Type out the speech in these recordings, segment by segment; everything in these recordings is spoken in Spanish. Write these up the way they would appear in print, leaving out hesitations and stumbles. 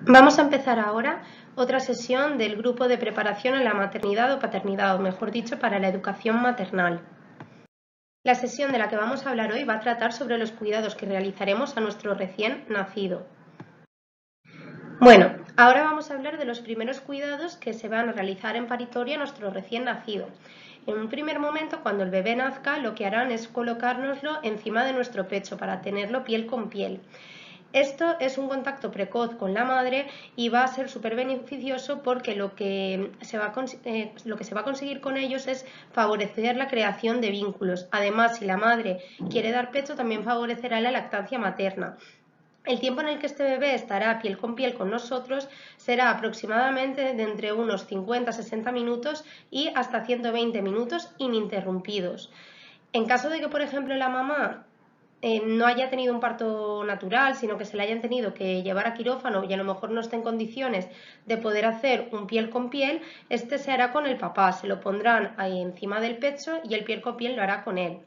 Vamos a empezar ahora otra sesión del grupo de preparación a la maternidad o paternidad, o mejor dicho, para la educación maternal. La sesión de la que vamos a hablar hoy va a tratar sobre los cuidados que realizaremos a nuestro recién nacido. Bueno, ahora vamos a hablar de los primeros cuidados que se van a realizar en paritorio a nuestro recién nacido. En un primer momento, cuando el bebé nazca, lo que harán es colocárnoslo encima de nuestro pecho para tenerlo piel con piel. Esto es un contacto precoz con la madre y va a ser súper beneficioso porque lo que se va a conseguir con ellos es favorecer la creación de vínculos. Además, si la madre quiere dar pecho, también favorecerá la lactancia materna. El tiempo en el que este bebé estará piel con nosotros será aproximadamente de entre unos 50-60 minutos y hasta 120 minutos ininterrumpidos. En caso de que, por ejemplo, la mamá no haya tenido un parto natural, sino que se le hayan tenido que llevar a quirófano y a lo mejor no esté en condiciones de poder hacer un piel con piel, este se hará con el papá, se lo pondrán ahí encima del pecho y el piel con piel lo hará con él.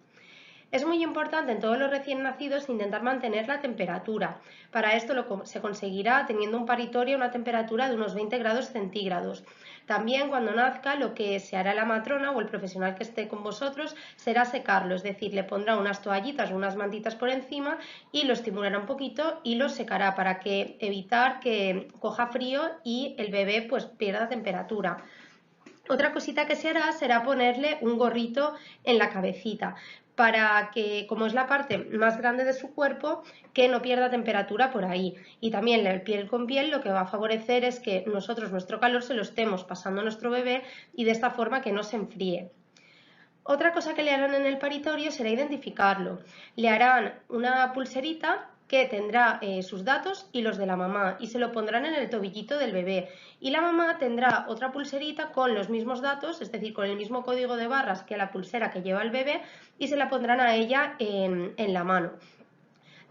Es muy importante en todos los recién nacidos intentar mantener la temperatura. Para esto se conseguirá teniendo un paritorio a una temperatura de unos 20 grados centígrados. También cuando nazca lo que se hará la matrona o el profesional que esté con vosotros será secarlo, es decir, le pondrá unas toallitas o unas mantitas por encima y lo estimulará un poquito y lo secará para evitar que coja frío y el bebé pues pierda temperatura. Otra cosita que se hará será ponerle un gorrito en la cabecita para que, como es la parte más grande de su cuerpo, que no pierda temperatura por ahí. Y también la piel con piel lo que va a favorecer es que nosotros nuestro calor se lo estemos pasando a nuestro bebé y de esta forma que no se enfríe. Otra cosa que le harán en el paritorio será identificarlo. Le harán una pulserita que tendrá sus datos y los de la mamá y se lo pondrán en el tobillito del bebé. Y la mamá tendrá otra pulserita con los mismos datos, es decir, con el mismo código de barras que la pulsera que lleva el bebé y se la pondrán a ella en la mano.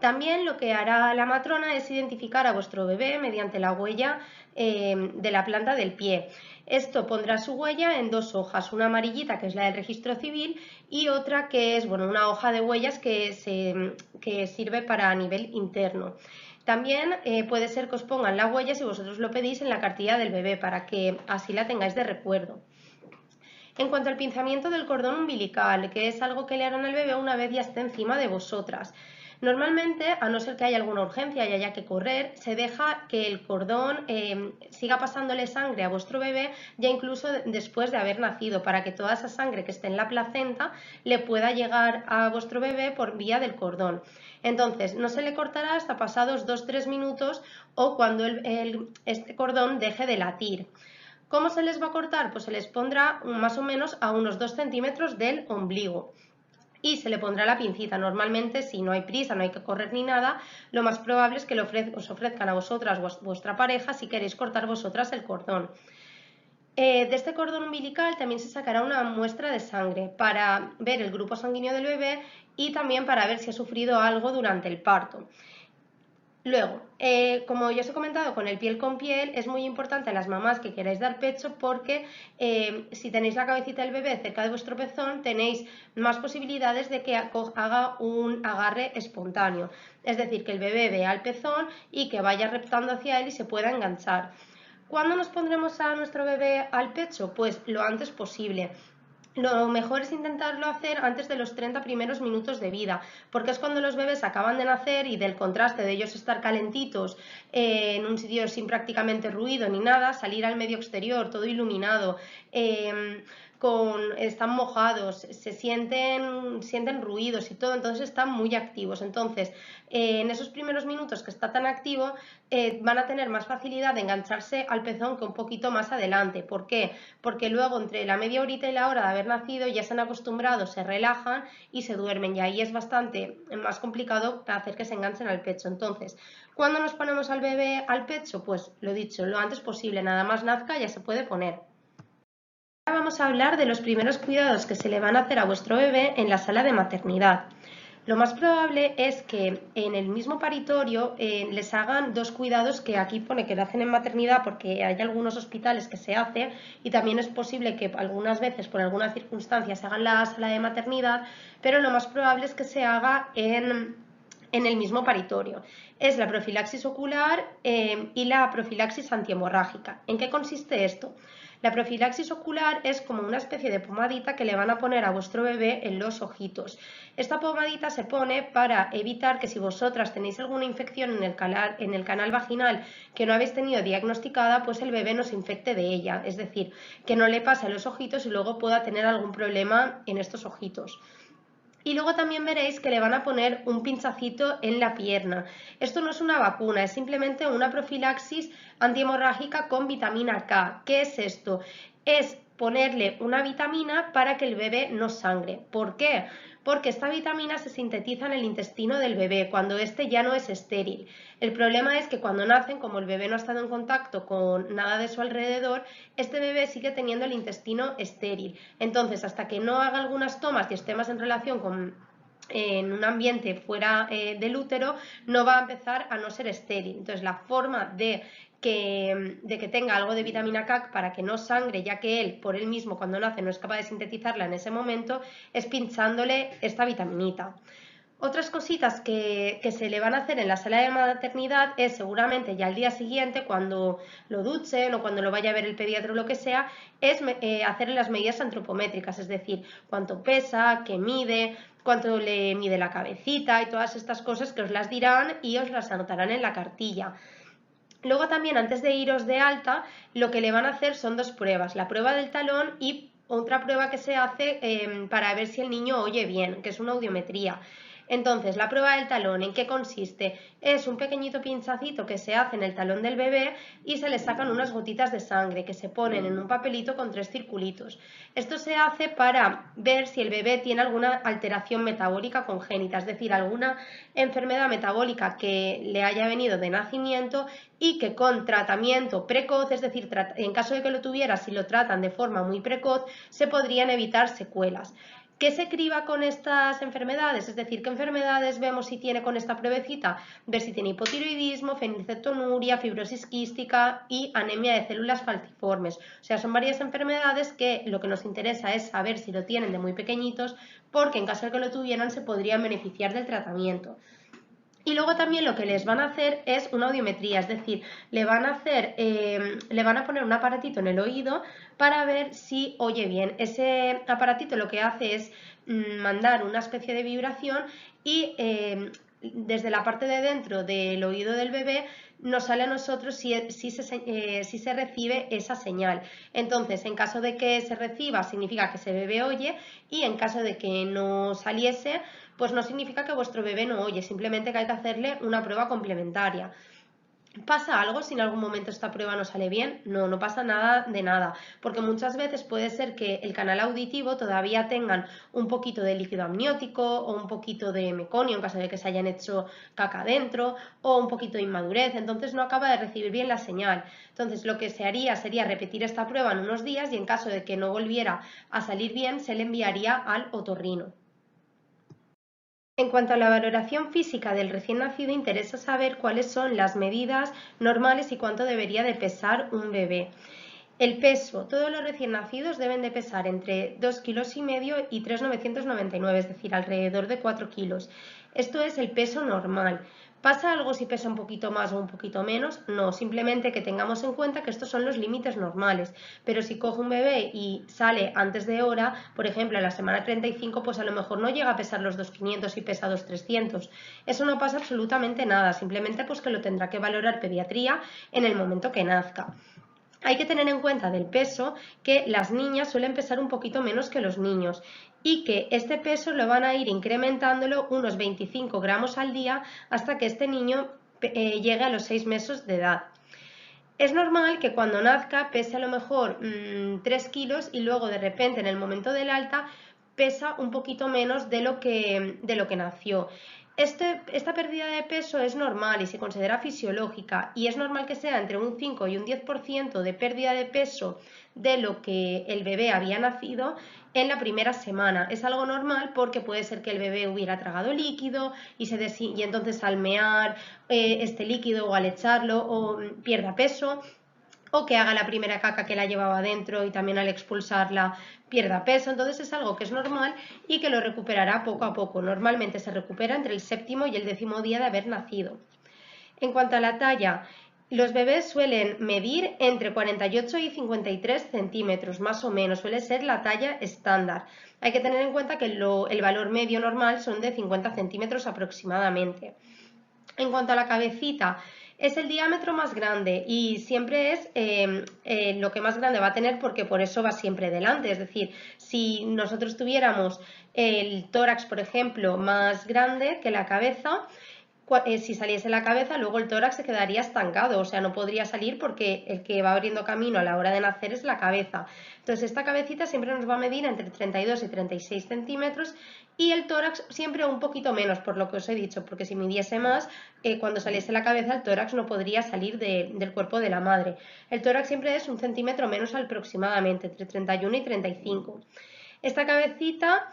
También lo que hará la matrona es identificar a vuestro bebé mediante la huella de la planta del pie. Esto pondrá su huella en dos hojas, una amarillita que es la del registro civil y otra que es una hoja de huellas que sirve para nivel interno. También puede ser que os pongan la huella si vosotros lo pedís en la cartilla del bebé para que así la tengáis de recuerdo. En cuanto al pinzamiento del cordón umbilical, que es algo que le harán al bebé una vez ya esté encima de vosotras. Normalmente, a no ser que haya alguna urgencia y haya que correr, se deja que el cordón siga pasándole sangre a vuestro bebé ya incluso después de haber nacido, para que toda esa sangre que esté en la placenta le pueda llegar a vuestro bebé por vía del cordón. Entonces, no se le cortará hasta pasados 2-3 minutos o cuando este cordón deje de latir. ¿Cómo se les va a cortar? Pues se les pondrá más o menos a unos 2 centímetros del ombligo y se le pondrá la pincita. Normalmente, si no hay prisa, no hay que correr ni nada, lo más probable es que os ofrezcan a vosotras o a vuestra pareja si queréis cortar vosotras el cordón. De este cordón umbilical también se sacará una muestra de sangre para ver el grupo sanguíneo del bebé y también para ver si ha sufrido algo durante el parto. Luego, como ya os he comentado, con el piel con piel es muy importante a las mamás que queráis dar pecho porque si tenéis la cabecita del bebé cerca de vuestro pezón tenéis más posibilidades de que haga un agarre espontáneo. Es decir, que el bebé vea el pezón y que vaya reptando hacia él y se pueda enganchar. ¿Cuándo nos pondremos a nuestro bebé al pecho? Pues lo antes posible. Lo mejor es intentarlo hacer antes de los 30 primeros minutos de vida, porque es cuando los bebés acaban de nacer y del contraste de ellos estar calentitos en un sitio sin prácticamente ruido ni nada, salir al medio exterior, todo iluminado, están mojados, sienten ruidos y todo, entonces están muy activos. Entonces, en esos primeros minutos que está tan activo, van a tener más facilidad de engancharse al pezón que un poquito más adelante. ¿Por qué? Porque luego entre la media horita y la hora de haber nacido ya se han acostumbrado, se relajan y se duermen, y ahí es bastante más complicado hacer que se enganchen al pecho. Entonces, ¿cuándo nos ponemos al bebé al pecho? Pues lo dicho, lo antes posible, nada más nazca ya se puede poner. Ahora vamos a hablar de los primeros cuidados que se le van a hacer a vuestro bebé en la sala de maternidad. Lo más probable es que en el mismo paritorio les hagan dos cuidados que aquí pone que le hacen en maternidad porque hay algunos hospitales que se hace y también es posible que algunas veces por alguna circunstancia se haga en la sala de maternidad, pero lo más probable es que se haga en en el mismo paritorio. Es la profilaxis ocular y la profilaxis antihemorrágica. ¿En qué consiste esto? La profilaxis ocular es como una especie de pomadita que le van a poner a vuestro bebé en los ojitos. Esta pomadita se pone para evitar que si vosotras tenéis alguna infección en el canal vaginal que no habéis tenido diagnosticada, pues el bebé no se infecte de ella, es decir, que no le pase a los ojitos y luego pueda tener algún problema en estos ojitos. Y luego también veréis que le van a poner un pinchacito en la pierna. Esto no es una vacuna, es simplemente una profilaxis antihemorrágica con vitamina K. ¿Qué es esto? Es ponerle una vitamina para que el bebé no sangre. ¿Por qué? Porque esta vitamina se sintetiza en el intestino del bebé cuando éste ya no es estéril. El problema es que cuando nacen, como el bebé no ha estado en contacto con nada de su alrededor, este bebé sigue teniendo el intestino estéril. Entonces, hasta que no haga algunas tomas y esté más en relación con en un ambiente fuera del útero, no va a empezar a no ser estéril. Entonces, la forma de que tenga algo de vitamina K para que no sangre, ya que él por él mismo cuando nace no es capaz de sintetizarla en ese momento, es pinchándole esta vitaminita. Otras cositas que se le van a hacer en la sala de maternidad es seguramente ya al día siguiente, cuando lo duchen o cuando lo vaya a ver el pediatra o lo que sea, es hacerle las medidas antropométricas, es decir, cuánto pesa, qué mide, cuánto le mide la cabecita y todas estas cosas que os las dirán y os las anotarán en la cartilla. Luego también, antes de iros de alta, lo que le van a hacer son dos pruebas, la prueba del talón y otra prueba que se hace para ver si el niño oye bien, que es una audiometría. Entonces, la prueba del talón, ¿en qué consiste? Es un pequeñito pinchacito que se hace en el talón del bebé y se le sacan unas gotitas de sangre que se ponen en un papelito con 3 circulitos. Esto se hace para ver si el bebé tiene alguna alteración metabólica congénita, es decir, alguna enfermedad metabólica que le haya venido de nacimiento y que con tratamiento precoz, es decir, en caso de que lo tuviera, si lo tratan de forma muy precoz, se podrían evitar secuelas. ¿Qué se criba con estas enfermedades? Es decir, ¿qué enfermedades vemos si tiene con esta pruebecita? Ver si tiene hipotiroidismo, fenilcetonuria, fibrosis quística y anemia de células falciformes. O sea, son varias enfermedades que lo que nos interesa es saber si lo tienen de muy pequeñitos, porque en caso de que lo tuvieran se podrían beneficiar del tratamiento. Y luego también lo que les van a hacer es una audiometría, es decir, le van a poner un aparatito en el oído para ver si oye bien. Ese aparatito lo que hace es mandar una especie de vibración y desde la parte de dentro del oído del bebé nos sale a nosotros si se recibe esa señal. Entonces, en caso de que se reciba, significa que ese bebé oye, y en caso de que no saliese, pues no significa que vuestro bebé no oye, simplemente que hay que hacerle una prueba complementaria. ¿Pasa algo si en algún momento esta prueba no sale bien? No, no pasa nada de nada, porque muchas veces puede ser que el canal auditivo todavía tengan un poquito de líquido amniótico o un poquito de meconio en caso de que se hayan hecho caca dentro o un poquito de inmadurez, entonces no acaba de recibir bien la señal. Entonces lo que se haría sería repetir esta prueba en unos días y en caso de que no volviera a salir bien se le enviaría al otorrino. En cuanto a la valoración física del recién nacido, interesa saber cuáles son las medidas normales y cuánto debería de pesar un bebé. El peso, todos los recién nacidos deben de pesar entre 2,5 kilos y 3,999, es decir, alrededor de 4 kilos. Esto es el peso normal. ¿Pasa algo si pesa un poquito más o un poquito menos? No, simplemente que tengamos en cuenta que estos son los límites normales. Pero si coge un bebé y sale antes de hora, por ejemplo, a la semana 35, pues a lo mejor no llega a pesar los 2,500 y pesa 2,300. Eso no pasa absolutamente nada, simplemente pues que lo tendrá que valorar pediatría en el momento que nazca. Hay que tener en cuenta del peso que las niñas suelen pesar un poquito menos que los niños y que este peso lo van a ir incrementándolo unos 25 gramos al día hasta que este niño llegue a los 6 meses de edad. Es normal que cuando nazca pese a lo mejor 3 kilos y luego de repente en el momento del alta pesa un poquito menos de lo que nació. Esta pérdida de peso es normal y se considera fisiológica y es normal que sea entre un 5 y un 10% de pérdida de peso de lo que el bebé había nacido en la primera semana. Es algo normal porque puede ser que el bebé hubiera tragado líquido y entonces al mear este líquido o al echarlo pierda peso. o que haga la primera caca que la llevaba dentro y también al expulsarla pierda peso. Entonces es algo que es normal y que lo recuperará poco a poco. Normalmente se recupera entre el 7.º y el 10.º día de haber nacido. En cuanto a la talla, los bebés suelen medir entre 48 y 53 centímetros, más o menos, suele ser la talla estándar. Hay que tener en cuenta que el valor medio normal son de 50 centímetros aproximadamente. En cuanto a la cabecita, es el diámetro más grande y siempre es lo que más grande va a tener porque por eso va siempre delante. Es decir, si nosotros tuviéramos el tórax, por ejemplo, más grande que la cabeza, si saliese la cabeza, luego el tórax se quedaría estancado, o sea, no podría salir porque el que va abriendo camino a la hora de nacer es la cabeza. Entonces, esta cabecita siempre nos va a medir entre 32 y 36 centímetros y el tórax siempre un poquito menos, por lo que os he dicho, porque si midiese más, cuando saliese la cabeza, el tórax no podría salir del cuerpo de la madre. El tórax siempre es un centímetro menos aproximadamente, entre 31 y 35. Esta cabecita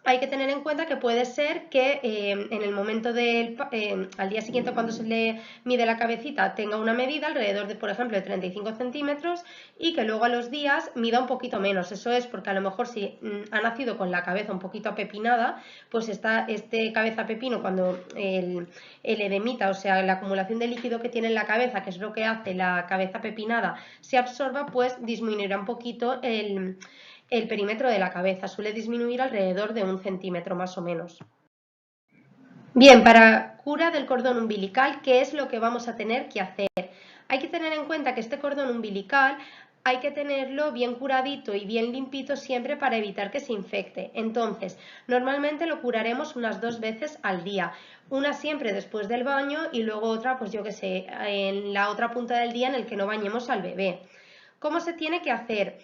hay que tener en cuenta que puede ser que en el momento al día siguiente cuando se le mide la cabecita tenga una medida alrededor de, por ejemplo, de 35 centímetros y que luego a los días mida un poquito menos. Eso es porque a lo mejor si ha nacido con la cabeza un poquito apepinada, pues este cabeza pepino, cuando el edemita, o sea, la acumulación de líquido que tiene en la cabeza, que es lo que hace la cabeza pepinada, se absorba, pues disminuirá un poquito el perímetro de la cabeza, suele disminuir alrededor de 1 centímetro más o menos. Bien, para cura del cordón umbilical, ¿qué es lo que vamos a tener que hacer? Hay que tener en cuenta que este cordón umbilical hay que tenerlo bien curadito y bien limpito siempre para evitar que se infecte. Entonces, normalmente lo curaremos unas 2 veces al día. Una siempre después del baño y luego otra, pues yo que sé, en la otra punta del día en el que no bañemos al bebé. ¿Cómo se tiene que hacer?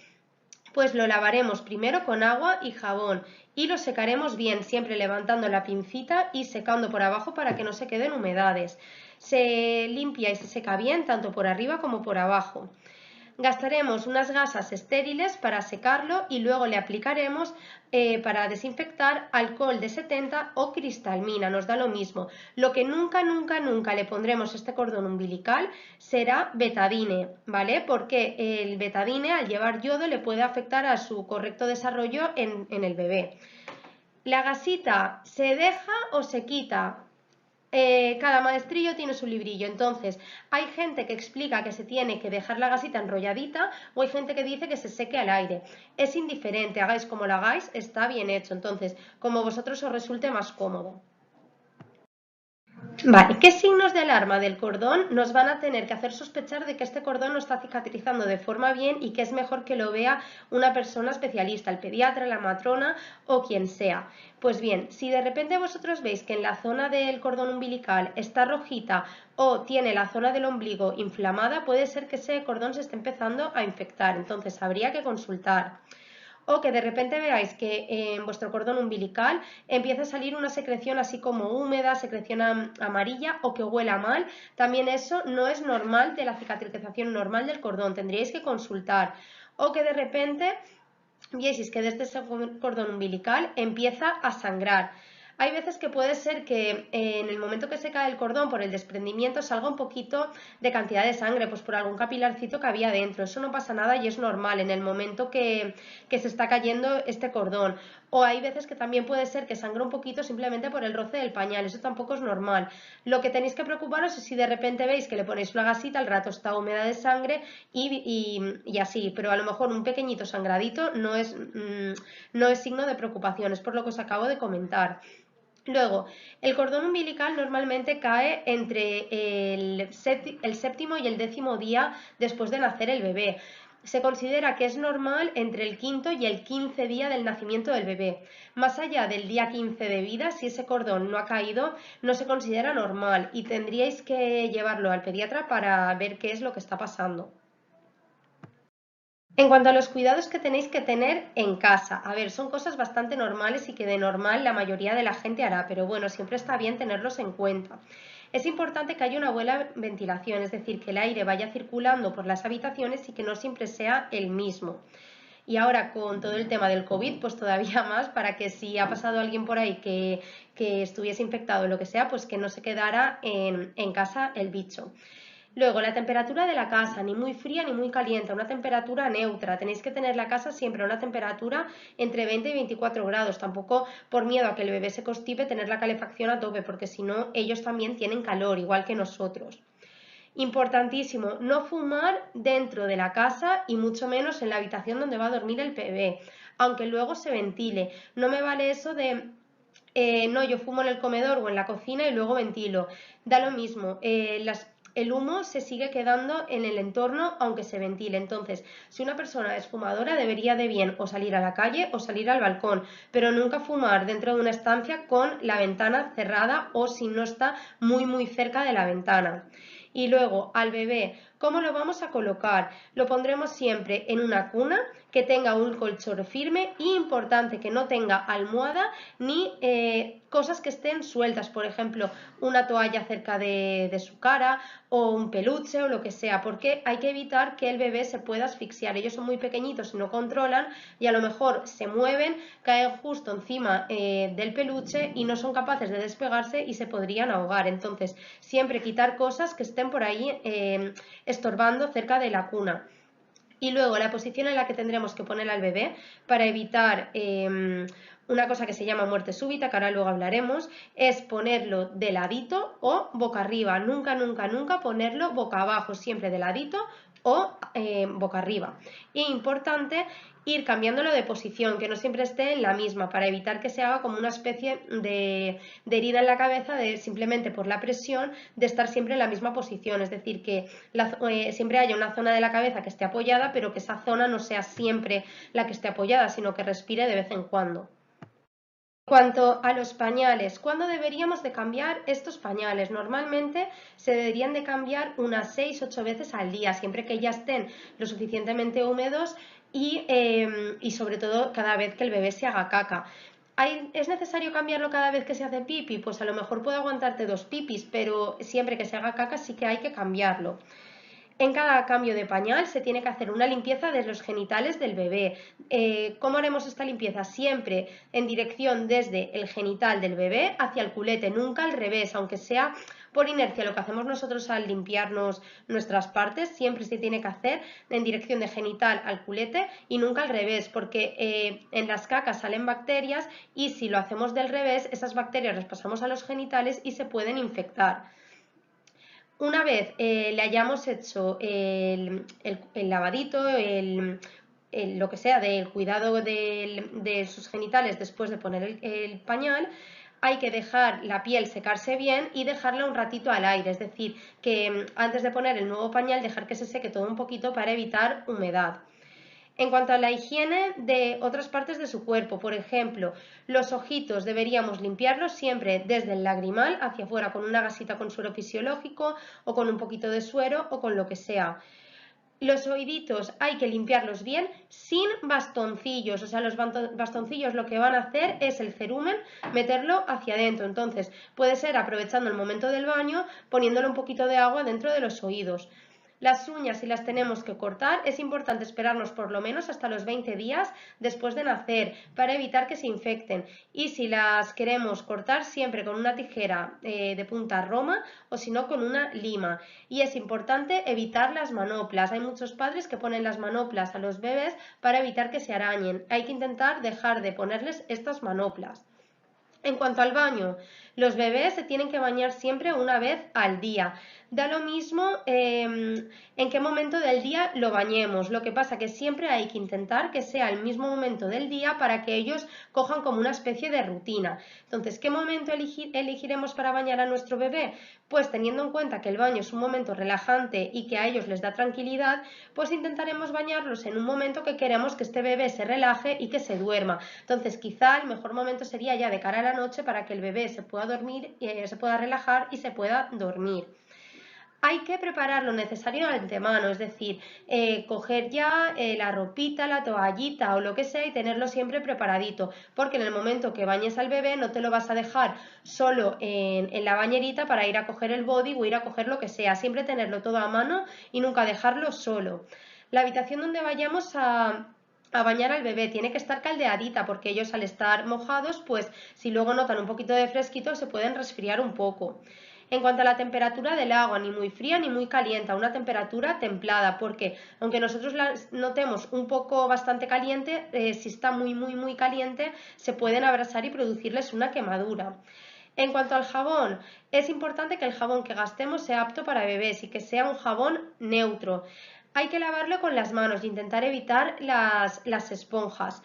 Pues lo lavaremos primero con agua y jabón y lo secaremos bien, siempre levantando la pincita y secando por abajo para que no se queden humedades. Se limpia y se seca bien tanto por arriba como por abajo. Gastaremos unas gasas estériles para secarlo y luego le aplicaremos para desinfectar alcohol de 70 o cristalmina, nos da lo mismo. Lo que nunca le pondremos a este cordón umbilical será betadine, ¿vale? Porque el betadine al llevar yodo le puede afectar a su correcto desarrollo en el bebé. ¿La gasita se deja o se quita? Cada maestrillo tiene su librillo, entonces hay gente que explica que se tiene que dejar la gasita enrolladita o hay gente que dice que se seque al aire. Es indiferente, hagáis como lo hagáis, está bien hecho, entonces como vosotros os resulte más cómodo. Vale, ¿qué signos de alarma del cordón nos van a tener que hacer sospechar de que este cordón no está cicatrizando de forma bien y que es mejor que lo vea una persona especialista, el pediatra, la matrona o quien sea? Pues bien, si de repente vosotros veis que en la zona del cordón umbilical está rojita o tiene la zona del ombligo inflamada, puede ser que ese cordón se esté empezando a infectar, entonces habría que consultar. O que de repente veáis que en vuestro cordón umbilical empieza a salir una secreción así como húmeda, secreción amarilla o que huela mal, también eso no es normal de la cicatrización normal del cordón, tendríais que consultar. O que de repente vieseis que desde ese cordón umbilical empieza a sangrar. Hay veces que puede ser que en el momento que se cae el cordón por el desprendimiento salga un poquito de cantidad de sangre, pues por algún capilarcito que había dentro. Eso no pasa nada y es normal en el momento que se está cayendo este cordón. O hay veces que también puede ser que sangre un poquito simplemente por el roce del pañal. Eso tampoco es normal. Lo que tenéis que preocuparos es si de repente veis que le ponéis una gasita, al rato está húmeda de sangre y así. Pero a lo mejor un pequeñito sangradito no es signo de preocupación. Es por lo que os acabo de comentar. Luego, el cordón umbilical normalmente cae entre el 7.º y el 10.º día después de nacer el bebé. Se considera que es normal entre el 5.º y el 15 día del nacimiento del bebé. Más allá del día 15 de vida, si ese cordón no ha caído, no se considera normal y tendríais que llevarlo al pediatra para ver qué es lo que está pasando. En cuanto a los cuidados que tenéis que tener en casa, a ver, son cosas bastante normales y que de normal la mayoría de la gente hará, pero bueno, siempre está bien tenerlos en cuenta. Es importante que haya una buena ventilación, es decir, que el aire vaya circulando por las habitaciones y que no siempre sea el mismo. Y ahora con todo el tema del COVID, pues todavía más para que si ha pasado alguien por ahí que estuviese infectado o lo que sea, pues que no se quedara en casa el bicho. Luego, la temperatura de la casa, ni muy fría ni muy caliente, una temperatura neutra. Tenéis que tener la casa siempre a una temperatura entre 20 y 24 grados. Tampoco por miedo a que el bebé se constipe tener la calefacción a tope, porque si no, ellos también tienen calor, igual que nosotros. Importantísimo, no fumar dentro de la casa y mucho menos en la habitación donde va a dormir el bebé, aunque luego se ventile. No me vale eso de no, yo fumo en el comedor o en la cocina y luego ventilo. Da lo mismo, el humo se sigue quedando en el entorno aunque se ventile. Entonces, si una persona es fumadora, debería de bien o salir a la calle o salir al balcón, pero nunca fumar dentro de una estancia con la ventana cerrada o si no está muy cerca de la ventana. Y luego, al bebé, ¿cómo lo vamos a colocar? Lo pondremos siempre en una cuna que tenga un colchón firme y importante que no tenga almohada ni cosas que estén sueltas, por ejemplo, una toalla cerca de su cara o un peluche o lo que sea, porque hay que evitar que el bebé se pueda asfixiar. Ellos son muy pequeñitos y no controlan y a lo mejor se mueven, caen justo encima del peluche y no son capaces de despegarse y se podrían ahogar. Entonces, siempre quitar cosas que estén por ahí estorbando cerca de la cuna. Y luego la posición en la que tendremos que poner al bebé para evitar una cosa que se llama muerte súbita, que ahora luego hablaremos, es ponerlo de ladito o boca arriba. Nunca ponerlo boca abajo, siempre de ladito o boca arriba. Y importante ir cambiándolo de posición, que no siempre esté en la misma, para evitar que se haga como una especie de herida en la cabeza de simplemente por la presión de estar siempre en la misma posición, es decir, que siempre haya una zona de la cabeza que esté apoyada, pero que esa zona no sea siempre la que esté apoyada, sino que respire de vez en cuando. En cuanto a los pañales, ¿cuándo deberíamos de cambiar estos pañales? Normalmente se deberían de cambiar unas 6-8 veces al día, siempre que ya estén lo suficientemente húmedos y sobre todo cada vez que el bebé se haga caca. ¿Es necesario cambiarlo cada vez que se hace pipi? Pues a lo mejor puede aguantarte 2 pipis, pero siempre que se haga caca sí que hay que cambiarlo. En cada cambio de pañal se tiene que hacer una limpieza de los genitales del bebé. ¿Cómo haremos esta limpieza? Siempre en dirección desde el genital del bebé hacia el culete, nunca al revés, aunque sea por inercia lo que hacemos nosotros al limpiarnos nuestras partes, siempre se tiene que hacer en dirección de genital al culete y nunca al revés, porque en las cacas salen bacterias y si lo hacemos del revés, esas bacterias las pasamos a los genitales y se pueden infectar. Una vez le hayamos hecho el lavadito, lo que sea del cuidado de sus genitales después de poner el pañal, hay que dejar la piel secarse bien y dejarla un ratito al aire, es decir, que antes de poner el nuevo pañal dejar que se seque todo un poquito para evitar humedad. En cuanto a la higiene de otras partes de su cuerpo, por ejemplo, los ojitos deberíamos limpiarlos siempre desde el lagrimal hacia afuera con una gasita con suero fisiológico o con un poquito de suero o con lo que sea. Los oíditos hay que limpiarlos bien sin bastoncillos, o sea, los bastoncillos lo que van a hacer es el cerumen meterlo hacia adentro, entonces puede ser aprovechando el momento del baño poniéndole un poquito de agua dentro de los oídos. Las uñas, si las tenemos que cortar, es importante esperarnos por lo menos hasta los 20 días después de nacer para evitar que se infecten. Y si las queremos cortar, siempre con una tijera de punta roma o si no con una lima. Y es importante evitar las manoplas. Hay muchos padres que ponen las manoplas a los bebés para evitar que se arañen. Hay que intentar dejar de ponerles estas manoplas. En cuanto al baño, los bebés se tienen que bañar siempre una vez al día. Da lo mismo en qué momento del día lo bañemos. Lo que pasa que siempre hay que intentar que sea el mismo momento del día para que ellos cojan como una especie de rutina. Entonces, ¿qué momento elegiremos para bañar a nuestro bebé? Pues teniendo en cuenta que el baño es un momento relajante y que a ellos les da tranquilidad, pues intentaremos bañarlos en un momento que queremos que este bebé se relaje y que se duerma. Entonces, quizá el mejor momento sería ya de cara a la noche para que el bebé se pueda dormir, se pueda relajar y se pueda dormir. Hay que preparar lo necesario de antemano, es decir, coger ya la ropita, la toallita o lo que sea y tenerlo siempre preparadito, porque en el momento que bañes al bebé no te lo vas a dejar solo en la bañerita para ir a coger el body o ir a coger lo que sea, siempre tenerlo todo a mano y nunca dejarlo solo. La habitación donde vayamos a bañar al bebé tiene que estar caldeadita porque ellos al estar mojados, pues si luego notan un poquito de fresquito se pueden resfriar un poco. En cuanto a la temperatura del agua, ni muy fría ni muy caliente, una temperatura templada, porque aunque nosotros la notemos un poco bastante caliente, si está muy caliente, se pueden abrasar y producirles una quemadura. En cuanto al jabón, es importante que el jabón que gastemos sea apto para bebés y que sea un jabón neutro. Hay que lavarlo con las manos e intentar evitar las esponjas.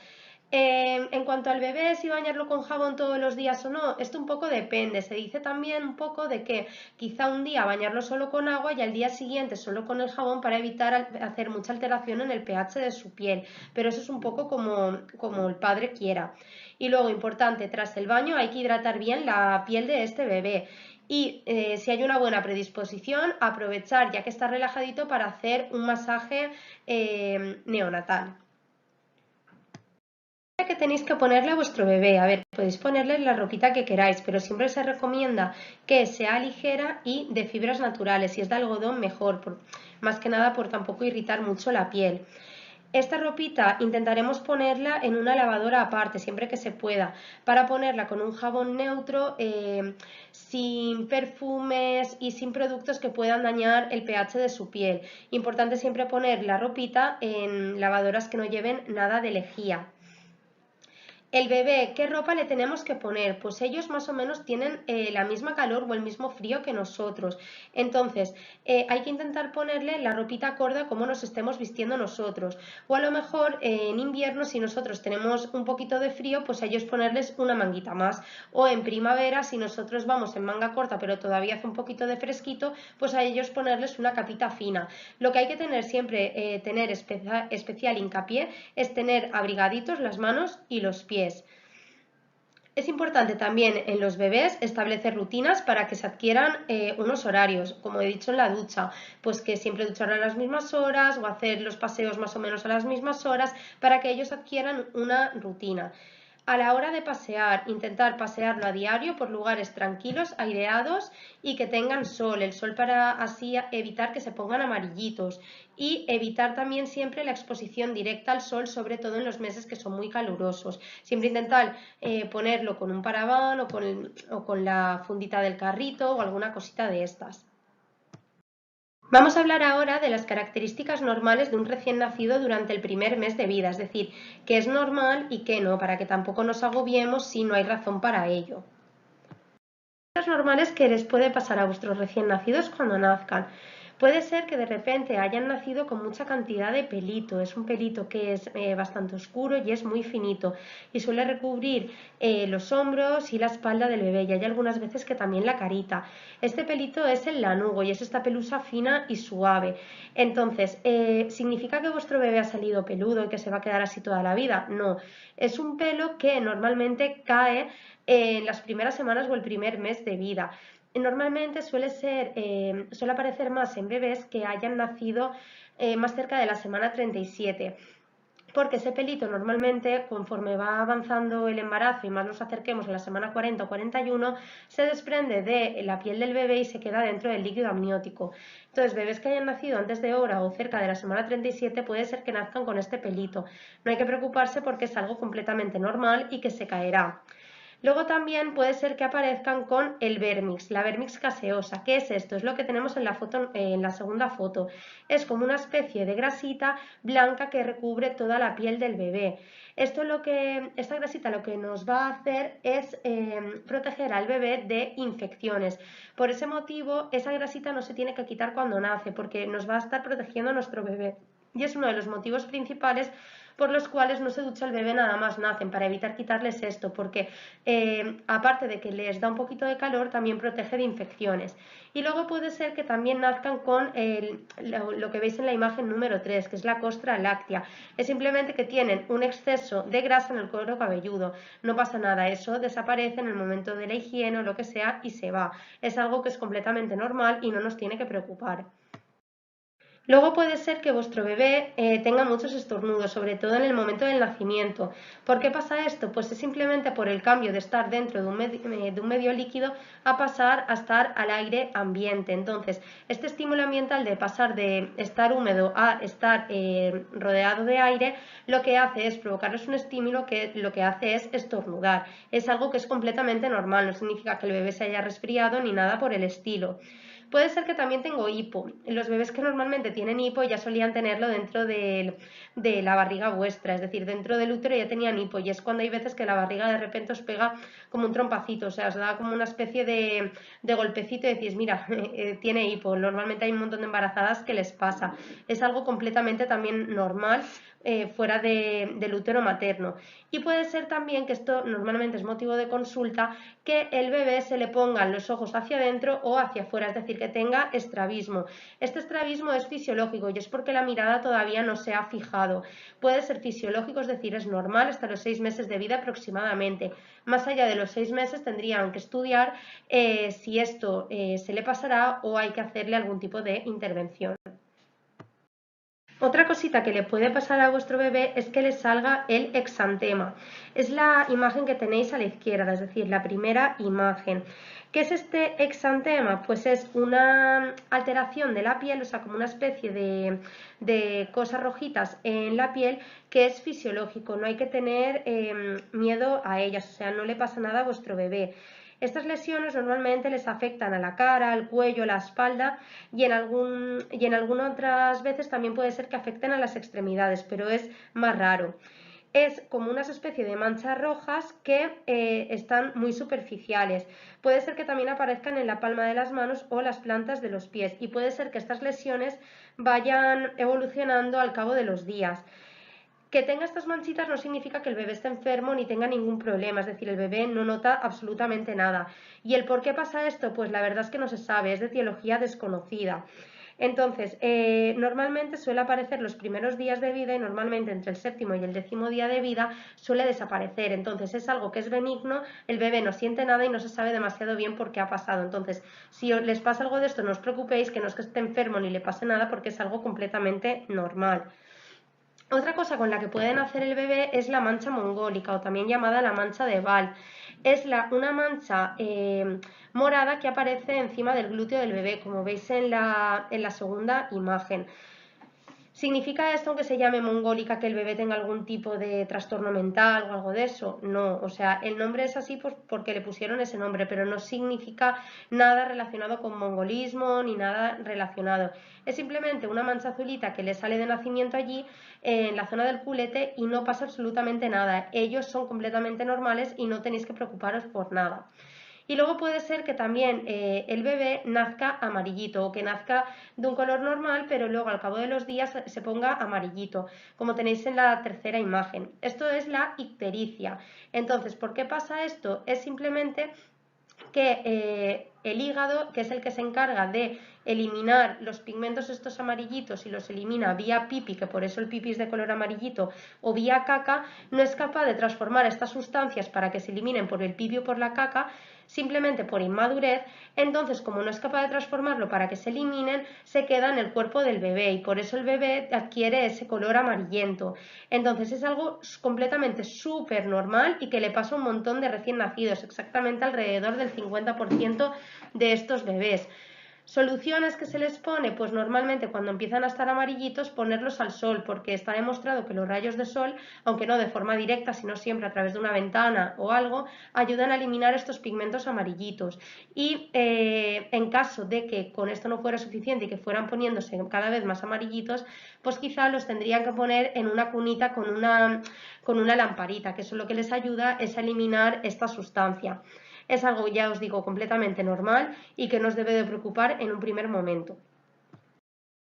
En cuanto al bebé, si bañarlo con jabón todos los días o no, esto un poco depende. Se dice también un poco de que quizá un día bañarlo solo con agua y al día siguiente solo con el jabón para evitar hacer mucha alteración en el pH de su piel. Pero eso es un poco como el padre quiera. Y luego, importante, tras el baño hay que hidratar bien la piel de este bebé. Y si hay una buena predisposición, aprovechar ya que está relajadito para hacer un masaje neonatal. Que tenéis que ponerle a vuestro bebé, a ver, podéis ponerle la ropita que queráis, pero siempre se recomienda que sea ligera y de fibras naturales, si es de algodón mejor, más que nada por tampoco irritar mucho la piel. Esta ropita intentaremos ponerla en una lavadora aparte, siempre que se pueda, para ponerla con un jabón neutro, sin perfumes y sin productos que puedan dañar el pH de su piel. Importante siempre poner la ropita en lavadoras que no lleven nada de lejía. El bebé, ¿qué ropa le tenemos que poner? Pues ellos más o menos tienen la misma calor o el mismo frío que nosotros. Entonces, hay que intentar ponerle la ropita acorde a cómo nos estemos vistiendo nosotros. O a lo mejor en invierno, si nosotros tenemos un poquito de frío, pues a ellos ponerles una manguita más. O en primavera, si nosotros vamos en manga corta pero todavía hace un poquito de fresquito, pues a ellos ponerles una capita fina. Lo que hay que tener siempre, tener especial hincapié, es tener abrigaditos las manos y los pies. Es importante también en los bebés establecer rutinas para que se adquieran unos horarios, como he dicho en la ducha, pues que siempre duchar a las mismas horas o hacer los paseos más o menos a las mismas horas para que ellos adquieran una rutina. A la hora de pasear, intentar pasearlo a diario por lugares tranquilos, aireados y que tengan sol, el sol para así evitar que se pongan amarillitos y evitar también siempre la exposición directa al sol, sobre todo en los meses que son muy calurosos. Siempre intentar ponerlo con un paraván o con la fundita del carrito o alguna cosita de estas. Vamos a hablar ahora de las características normales de un recién nacido durante el primer mes de vida, es decir, qué es normal y qué no, para que tampoco nos agobiemos si no hay razón para ello. Las normales que les puede pasar a vuestros recién nacidos cuando nazcan. Puede ser que de repente hayan nacido con mucha cantidad de pelito, es un pelito que es bastante oscuro y es muy finito y suele recubrir los hombros y la espalda del bebé y hay algunas veces que también la carita. Este pelito es el lanugo y es esta pelusa fina y suave. Entonces, ¿significa que vuestro bebé ha salido peludo y que se va a quedar así toda la vida? No, es un pelo que normalmente cae en las primeras semanas o el primer mes de vida. Normalmente suele aparecer más en bebés que hayan nacido más cerca de la semana 37, porque ese pelito normalmente, conforme va avanzando el embarazo y más nos acerquemos a la semana 40 o 41, se desprende de la piel del bebé y se queda dentro del líquido amniótico. Entonces, bebés que hayan nacido antes de hora o cerca de la semana 37 puede ser que nazcan con este pelito. No hay que preocuparse porque es algo completamente normal y que se caerá. Luego también puede ser que aparezcan con el vermix, la vermix caseosa. ¿Qué es esto? Es lo que tenemos en la foto, en la segunda foto. Es como una especie de grasita blanca que recubre toda la piel del bebé. Esta grasita lo que nos va a hacer es proteger al bebé de infecciones. Por ese motivo, esa grasita no se tiene que quitar cuando nace, porque nos va a estar protegiendo a nuestro bebé. Y es uno de los motivos principales por los cuales no se ducha el bebé nada más nacen, para evitar quitarles esto, porque aparte de que les da un poquito de calor, también protege de infecciones. Y luego puede ser que también nazcan con lo que veis en la imagen número 3, que es la costra láctea. Es simplemente que tienen un exceso de grasa en el cuero cabelludo. No pasa nada, eso desaparece en el momento de la higiene o lo que sea y se va. Es algo que es completamente normal y no nos tiene que preocupar. Luego puede ser que vuestro bebé tenga muchos estornudos, sobre todo en el momento del nacimiento. ¿Por qué pasa esto? Pues es simplemente por el cambio de estar dentro de un medio líquido a pasar a estar al aire ambiente. Entonces, este estímulo ambiental de pasar de estar húmedo a estar rodeado de aire, lo que hace es provocarles un estímulo que lo que hace es estornudar. Es algo que es completamente normal, no significa que el bebé se haya resfriado ni nada por el estilo. Puede ser que también tengo hipo. Los bebés que normalmente tienen hipo ya solían tenerlo dentro de la barriga vuestra, es decir, dentro del útero ya tenían hipo y es cuando hay veces que la barriga de repente os pega como un trompacito, o sea, os da como una especie de golpecito y decís, mira, tiene hipo. Normalmente hay un montón de embarazadas que les pasa. Es algo completamente también normal fuera del útero materno. Y puede ser también, que esto normalmente es motivo de consulta, que el bebé se le pongan los ojos hacia adentro o hacia afuera, es decir, que tenga estrabismo. Este estrabismo es fisiológico y es porque la mirada todavía no se ha fijado. Puede ser fisiológico, es decir, es normal hasta los 6 meses de vida aproximadamente. Más allá de los 6 meses tendrían que estudiar si esto se le pasará o hay que hacerle algún tipo de intervención. Otra cosita que le puede pasar a vuestro bebé es que le salga el exantema. Es la imagen que tenéis a la izquierda, es decir, la primera imagen. ¿Qué es este exantema? Pues es una alteración de la piel, o sea, como una especie de cosas rojitas en la piel que es fisiológico. No hay que tener miedo a ellas, o sea, no le pasa nada a vuestro bebé. Estas lesiones normalmente les afectan a la cara, al cuello, a la espalda y en algunas otras veces también puede ser que afecten a las extremidades, pero es más raro. Es como unas especie de manchas rojas que están muy superficiales. Puede ser que también aparezcan en la palma de las manos o las plantas de los pies y puede ser que estas lesiones vayan evolucionando al cabo de los días. Que tenga estas manchitas no significa que el bebé esté enfermo ni tenga ningún problema, es decir, el bebé no nota absolutamente nada. ¿Y el por qué pasa esto? Pues la verdad es que no se sabe, es de etiología desconocida. Entonces, normalmente suele aparecer los primeros días de vida y normalmente entre el 7.º y el 10.º día de vida suele desaparecer. Entonces, es algo que es benigno, el bebé no siente nada y no se sabe demasiado bien por qué ha pasado. Entonces, si les pasa algo de esto, no os preocupéis, que no es que esté enfermo ni le pase nada porque es algo completamente normal. Otra cosa con la que pueden hacer el bebé es la mancha mongólica o también llamada la mancha de Ball. Es una mancha morada que aparece encima del glúteo del bebé, como veis en la segunda imagen. ¿Significa esto, aunque se llame mongólica, que el bebé tenga algún tipo de trastorno mental o algo de eso? No, o sea, el nombre es así pues porque le pusieron ese nombre, pero no significa nada relacionado con mongolismo ni nada relacionado. Es simplemente una mancha azulita que le sale de nacimiento allí en la zona del culete y no pasa absolutamente nada. Ellos son completamente normales y no tenéis que preocuparos por nada. Y luego puede ser que también el bebé nazca amarillito o que nazca de un color normal, pero luego al cabo de los días se ponga amarillito, como tenéis en la tercera imagen. Esto es la ictericia. Entonces, ¿por qué pasa esto? Es simplemente que el hígado, que es el que se encarga de eliminar los pigmentos estos amarillitos y los elimina vía pipi, que por eso el pipi es de color amarillito, o vía caca, no es capaz de transformar estas sustancias para que se eliminen por el pipi o por la caca, simplemente por inmadurez. Entonces, como no es capaz de transformarlo para que se eliminen, se queda en el cuerpo del bebé y por eso el bebé adquiere ese color amarillento. Entonces es algo completamente súper normal y que le pasa a un montón de recién nacidos, exactamente alrededor del 50% de estos bebés. ¿Soluciones que se les pone? Pues normalmente cuando empiezan a estar amarillitos ponerlos al sol, porque está demostrado que los rayos de sol, aunque no de forma directa, sino siempre a través de una ventana o algo, ayudan a eliminar estos pigmentos amarillitos. Y en caso de que con esto no fuera suficiente y que fueran poniéndose cada vez más amarillitos, pues quizá los tendrían que poner en una cunita con una lamparita, que eso lo que les ayuda es a eliminar esta sustancia. Es algo, ya os digo, completamente normal y que no os debe de preocupar en un primer momento.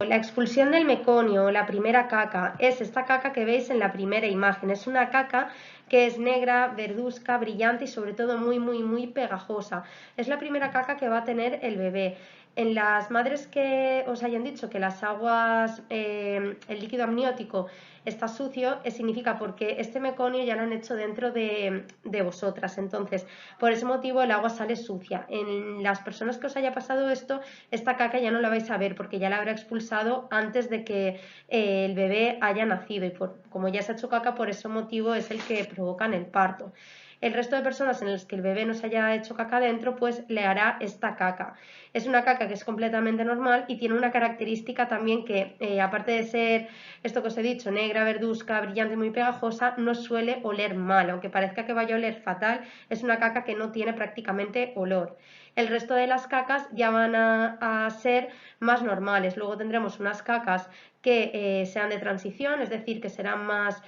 La expulsión del meconio, la primera caca, es esta caca que veis en la primera imagen. Es una caca que es negra, verduzca, brillante y sobre todo muy, muy, muy pegajosa. Es la primera caca que va a tener el bebé. En las madres que os hayan dicho que las aguas, el líquido amniótico está sucio, significa porque este meconio ya lo han hecho dentro de vosotras. Entonces, por ese motivo el agua sale sucia. En las personas que os haya pasado esto, esta caca ya no la vais a ver porque ya la habrá expulsado antes de que el bebé haya nacido. Y como ya se ha hecho caca, por ese motivo es el que provocan el parto. El resto de personas en las que el bebé no se haya hecho caca dentro, pues le hará esta caca. Es una caca que es completamente normal y tiene una característica también que, aparte de ser esto que os he dicho, negra, verduzca, brillante, muy pegajosa, no suele oler mal. Aunque parezca que vaya a oler fatal, es una caca que no tiene prácticamente olor. El resto de las cacas ya van a ser más normales. Luego tendremos unas cacas que sean de transición, es decir, que serán más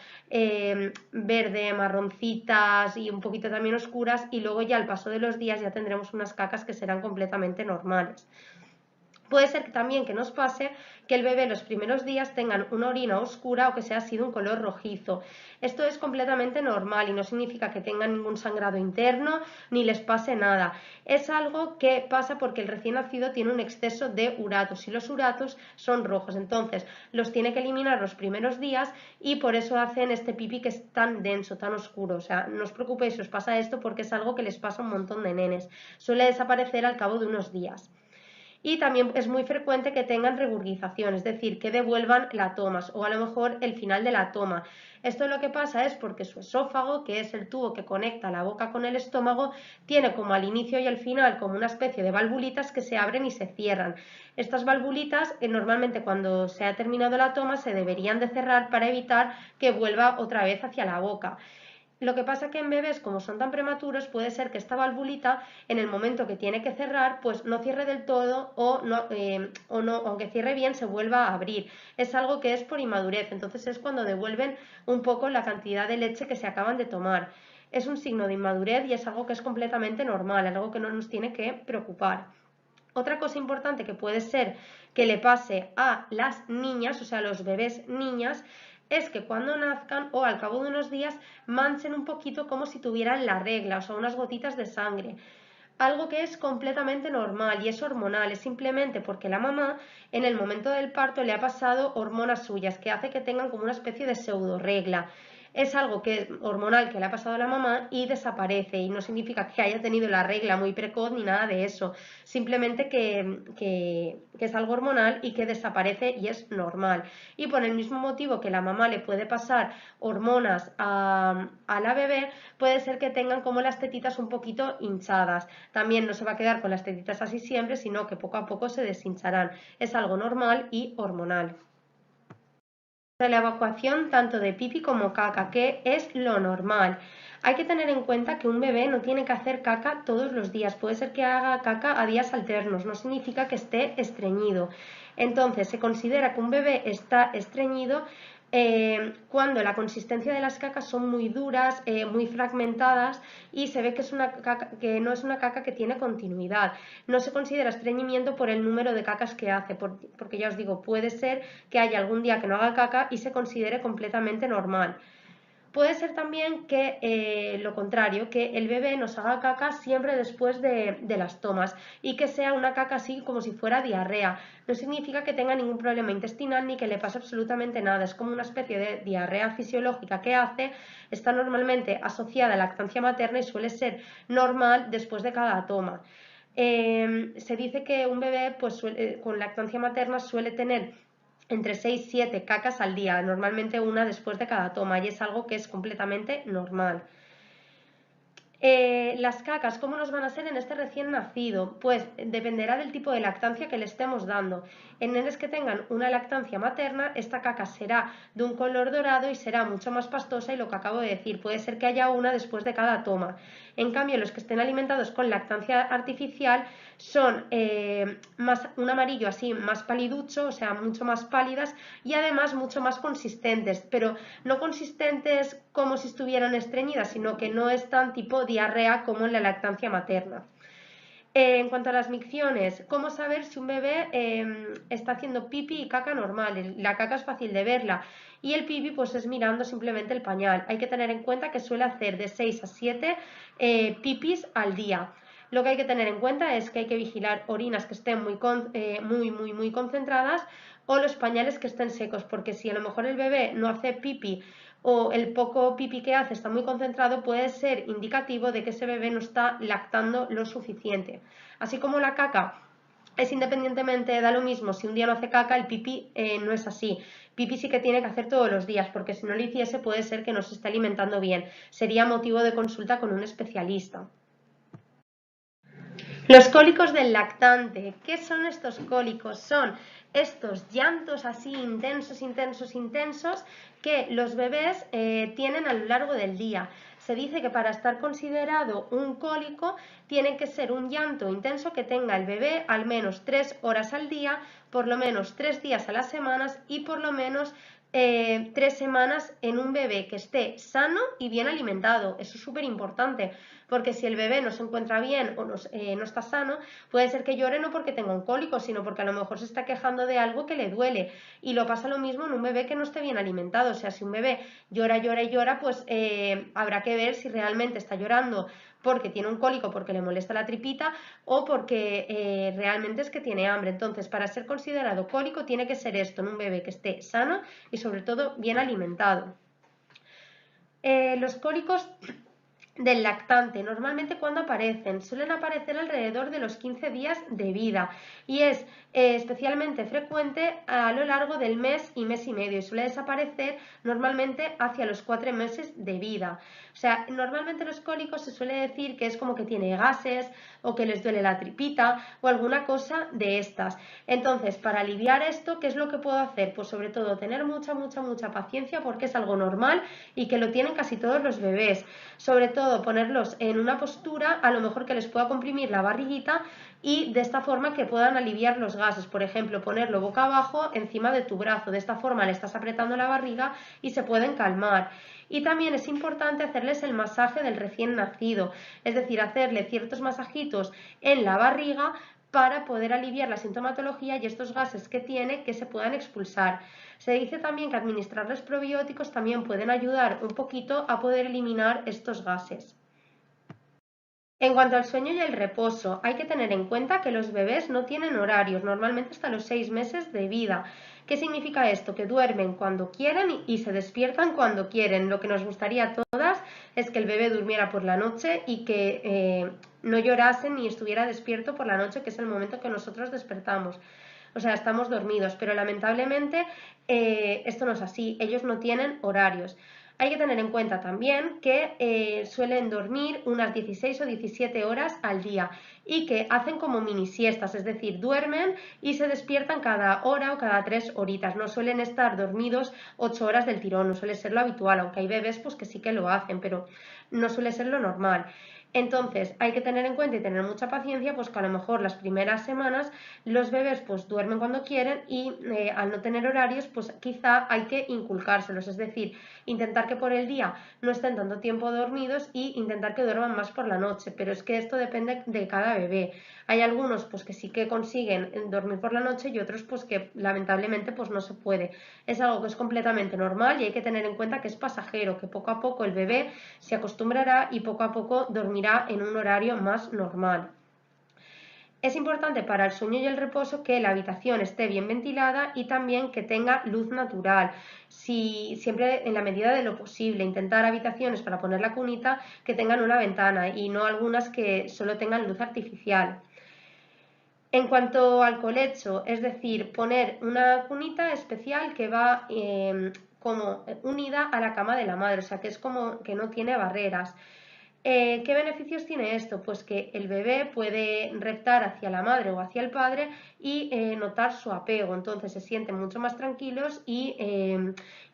verde, marroncitas y un poquito también oscuras, y luego ya al paso de los días ya tendremos unas cacas que serán completamente normales. Puede ser también que nos pase que el bebé los primeros días tengan una orina oscura o que sea así de un color rojizo. Esto es completamente normal y no significa que tengan ningún sangrado interno ni les pase nada. Es algo que pasa porque el recién nacido tiene un exceso de uratos y los uratos son rojos. Entonces los tiene que eliminar los primeros días y por eso hacen este pipí que es tan denso, tan oscuro. O sea, no os preocupéis si os pasa esto porque es algo que les pasa a un montón de nenes. Suele desaparecer al cabo de unos días. Y también es muy frecuente que tengan regurgización, es decir, que devuelvan la toma o a lo mejor el final de la toma. Esto lo que pasa es porque su esófago, que es el tubo que conecta la boca con el estómago, tiene como al inicio y al final como una especie de valvulitas que se abren y se cierran. Estas valvulitas normalmente cuando se ha terminado la toma se deberían de cerrar para evitar que vuelva otra vez hacia la boca. Lo que pasa que en bebés, como son tan prematuros, puede ser que esta valvulita, en el momento que tiene que cerrar, pues no cierre del todo o no, aunque cierre bien, se vuelva a abrir. Es algo que es por inmadurez, entonces es cuando devuelven un poco la cantidad de leche que se acaban de tomar. Es un signo de inmadurez y es algo que es completamente normal, algo que no nos tiene que preocupar. Otra cosa importante que puede ser que le pase a las niñas, o sea, a los bebés niñas, es que cuando nazcan o al cabo de unos días manchen un poquito como si tuvieran la regla, o sea, unas gotitas de sangre. Algo que es completamente normal y es hormonal, es simplemente porque la mamá en el momento del parto le ha pasado hormonas suyas que hace que tengan como una especie de pseudo regla. Es algo que es hormonal que le ha pasado a la mamá y desaparece, y no significa que haya tenido la regla muy precoz ni nada de eso, simplemente que es algo hormonal y que desaparece y es normal. Y por el mismo motivo que la mamá le puede pasar hormonas a la bebé, puede ser que tengan como las tetitas un poquito hinchadas. También no se va a quedar con las tetitas así siempre, sino que poco a poco se deshincharán. Es algo normal y hormonal. De la evacuación tanto de pipi como caca, que es lo normal. Hay que tener en cuenta que un bebé no tiene que hacer caca todos los días, puede ser que haga caca a días alternos, no significa que esté estreñido. Entonces se considera que un bebé está estreñido cuando la consistencia de las cacas son muy duras, muy fragmentadas, y se ve que, que no es una caca que tiene continuidad. No se considera estreñimiento por el número de cacas que hace, porque ya os digo, puede ser que haya algún día que no haga caca y se considere completamente normal. Puede ser también que lo contrario, que el bebé nos haga caca siempre después de las tomas y que sea una caca así como si fuera diarrea. No significa que tenga ningún problema intestinal ni que le pase absolutamente nada. Es como una especie de diarrea fisiológica que hace, está normalmente asociada a lactancia materna y suele ser normal después de cada toma. Se dice que un bebé pues, con lactancia materna suele tener entre 6 y 7 cacas al día, normalmente una después de cada toma, y es algo que es completamente normal. Las cacas, ¿cómo nos van a ser en este recién nacido? Pues dependerá del tipo de lactancia que le estemos dando. En nenes que tengan una lactancia materna, esta caca será de un color dorado y será mucho más pastosa, y lo que acabo de decir, puede ser que haya una después de cada toma. En cambio, los que estén alimentados con lactancia artificial son un amarillo así más paliducho, o sea, mucho más pálidas y además mucho más consistentes, pero no consistentes como si estuvieran estreñidas, sino que no es tan tipo diarrea como en la lactancia materna. En cuanto a las micciones, ¿cómo saber si un bebé está haciendo pipi y caca normal? La caca es fácil de verla y el pipi pues es mirando simplemente el pañal. Hay que tener en cuenta que suele hacer de 6 a 7 pipis al día. Lo que hay que tener en cuenta es que hay que vigilar orinas que estén muy concentradas o los pañales que estén secos, porque si a lo mejor el bebé no hace pipi o el poco pipi que hace está muy concentrado, puede ser indicativo de que ese bebé no está lactando lo suficiente. Así como la caca es independientemente, da lo mismo, si un día no hace caca, el pipí no es así. Pipí sí que tiene que hacer todos los días, porque si no lo hiciese puede ser que no se esté alimentando bien. Sería motivo de consulta con un especialista. Los cólicos del lactante. ¿Qué son estos cólicos? Son estos llantos así intensos que los bebés tienen a lo largo del día. Se dice que para estar considerado un cólico tiene que ser un llanto intenso que tenga el bebé al menos 3 horas al día, por lo menos 3 días a las semanas y por lo menos 3 semanas en un bebé que esté sano y bien alimentado. Eso es súper importante, porque si el bebé no se encuentra bien o no está sano, puede ser que llore no porque tenga un cólico, sino porque a lo mejor se está quejando de algo que le duele. Y lo pasa lo mismo en un bebé que no esté bien alimentado. O sea, si un bebé llora, pues habrá que ver si realmente está llorando porque tiene un cólico, porque le molesta la tripita o porque realmente es que tiene hambre. Entonces, para ser considerado cólico tiene que ser esto en un bebé que esté sano y sobre todo bien alimentado. Los cólicos del lactante, normalmente cuando aparecen, suelen aparecer alrededor de los 15 días de vida y es especialmente frecuente a lo largo del mes y medio y suele desaparecer normalmente hacia los 4 meses de vida. O sea, normalmente los cólicos se suele decir que es como que tiene gases o que les duele la tripita o alguna cosa de estas. Entonces, para aliviar esto, ¿qué es lo que puedo hacer? Pues sobre todo tener mucha paciencia porque es algo normal y que lo tienen casi todos los bebés. Sobre todo ponerlos en una postura a lo mejor que les pueda comprimir la barriguita y de esta forma que puedan aliviar los gases. Por ejemplo, ponerlo boca abajo encima de tu brazo. De esta forma le estás apretando la barriga y se pueden calmar. Y también es importante hacerles el masaje del recién nacido, es decir, hacerle ciertos masajitos en la barriga para poder aliviar la sintomatología y estos gases que tiene que se puedan expulsar. Se dice también que administrarles probióticos también pueden ayudar un poquito a poder eliminar estos gases. En cuanto al sueño y el reposo, hay que tener en cuenta que los bebés no tienen horarios, normalmente hasta los 6 meses de vida. ¿Qué significa esto? Que duermen cuando quieren y se despiertan cuando quieren. Lo que nos gustaría a todas es que el bebé durmiera por la noche y que no llorase ni estuviera despierto por la noche, que es el momento que nosotros despertamos. O sea, estamos dormidos, pero lamentablemente esto no es así, ellos no tienen horarios. Hay que tener en cuenta también que suelen dormir unas 16 o 17 horas al día y que hacen como mini siestas, es decir, duermen y se despiertan cada hora o cada 3 horitas. No suelen estar dormidos 8 horas del tirón, no suele ser lo habitual, aunque hay bebés pues que sí que lo hacen, pero no suele ser lo normal. Entonces hay que tener en cuenta y tener mucha paciencia, pues que a lo mejor las primeras semanas los bebés pues duermen cuando quieren y al no tener horarios pues quizá hay que inculcárselos, es decir, intentar que por el día no estén tanto tiempo dormidos y intentar que duerman más por la noche, pero es que esto depende de cada bebé. Hay algunos pues que sí que consiguen dormir por la noche y otros pues que lamentablemente pues no se puede. Es algo que es completamente normal y hay que tener en cuenta que es pasajero, que poco a poco el bebé se acostumbrará y poco a poco dormirá en un horario más normal. Es importante para el sueño y el reposo que la habitación esté bien ventilada y también que tenga luz natural. Siempre en la medida de lo posible, intentar habitaciones para poner la cunita que tengan una ventana y no algunas que solo tengan luz artificial. En cuanto al colecho, es decir, poner una cunita especial que va como unida a la cama de la madre, o sea que es como que no tiene barreras. ¿Qué beneficios tiene esto? Pues que el bebé puede reptar hacia la madre o hacia el padre y notar su apego, entonces se sienten mucho más tranquilos y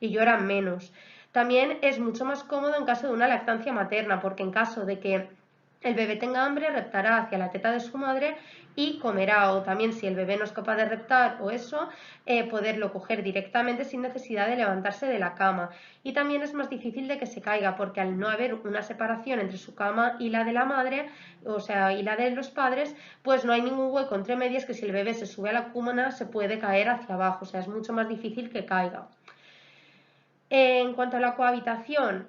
lloran menos. También es mucho más cómodo en caso de una lactancia materna, porque en caso de que el bebé tenga hambre, reptará hacia la teta de su madre y comerá, o también si el bebé no es capaz de reptar o eso, poderlo coger directamente sin necesidad de levantarse de la cama. Y también es más difícil de que se caiga porque al no haber una separación entre su cama y la de la madre, o sea, y la de los padres, pues no hay ningún hueco entre medias que si el bebé se sube a la cuna se puede caer hacia abajo, o sea, es mucho más difícil que caiga. En cuanto a la cohabitación,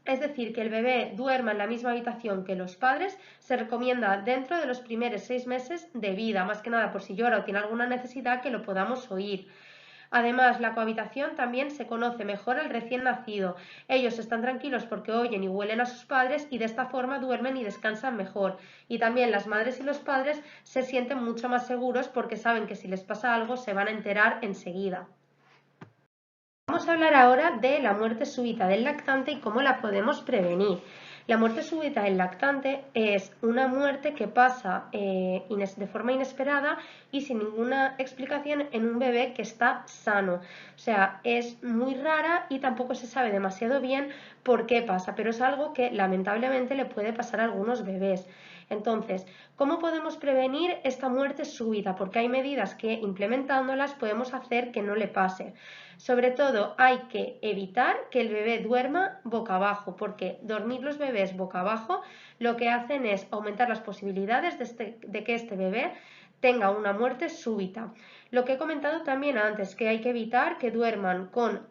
es decir, que el bebé duerma en la misma habitación que los padres, se recomienda dentro de los primeros 6 meses de vida, más que nada por si llora o tiene alguna necesidad que lo podamos oír. Además, la cohabitación también se conoce mejor al recién nacido. Ellos están tranquilos porque oyen y huelen a sus padres y de esta forma duermen y descansan mejor. Y también las madres y los padres se sienten mucho más seguros porque saben que si les pasa algo se van a enterar enseguida. Vamos a hablar ahora de la muerte súbita del lactante y cómo la podemos prevenir. La muerte súbita del lactante es una muerte que pasa de forma inesperada y sin ninguna explicación en un bebé que está sano. O sea, es muy rara y tampoco se sabe demasiado bien por qué pasa, pero es algo que lamentablemente le puede pasar a algunos bebés. Entonces, ¿cómo podemos prevenir esta muerte súbita? Porque hay medidas que implementándolas podemos hacer que no le pase. Sobre todo hay que evitar que el bebé duerma boca abajo, porque dormir los bebés boca abajo lo que hacen es aumentar las posibilidades de que este bebé tenga una muerte súbita. Lo que he comentado también antes, que hay que evitar que duerman con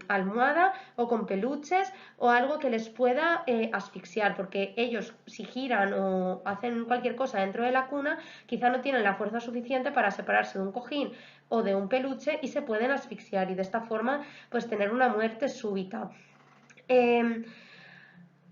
almohada o con peluches o algo que les pueda asfixiar, porque ellos si giran o hacen cualquier cosa dentro de la cuna, quizá no tienen la fuerza suficiente para separarse de un cojín o de un peluche y se pueden asfixiar y de esta forma pues tener una muerte súbita.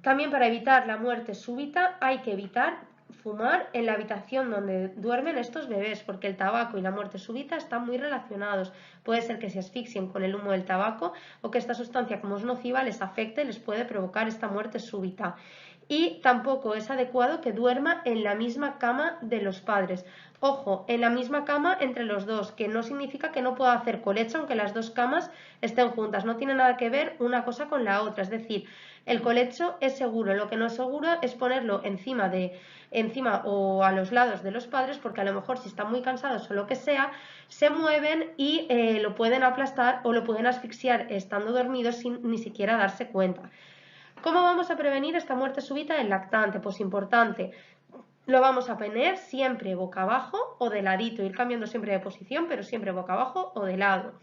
También para evitar la muerte súbita hay que evitar fumar en la habitación donde duermen estos bebés, porque el tabaco y la muerte súbita están muy relacionados. Puede ser que se asfixien con el humo del tabaco o que esta sustancia, como es nociva, les afecte y les puede provocar esta muerte súbita. Y tampoco es adecuado que duerma en la misma cama de los padres. Ojo, en la misma cama entre los dos, que no significa que no pueda hacer colecho aunque las dos camas estén juntas. No tiene nada que ver una cosa con la otra. Es decir, el colecho es seguro. Lo que no es seguro es ponerlo encima o a los lados de los padres, porque a lo mejor si están muy cansados o lo que sea, se mueven y lo pueden aplastar o lo pueden asfixiar estando dormidos sin ni siquiera darse cuenta. ¿Cómo vamos a prevenir esta muerte súbita del lactante? Pues importante, lo vamos a poner siempre boca abajo o de ladito, ir cambiando siempre de posición, pero siempre boca abajo o de lado.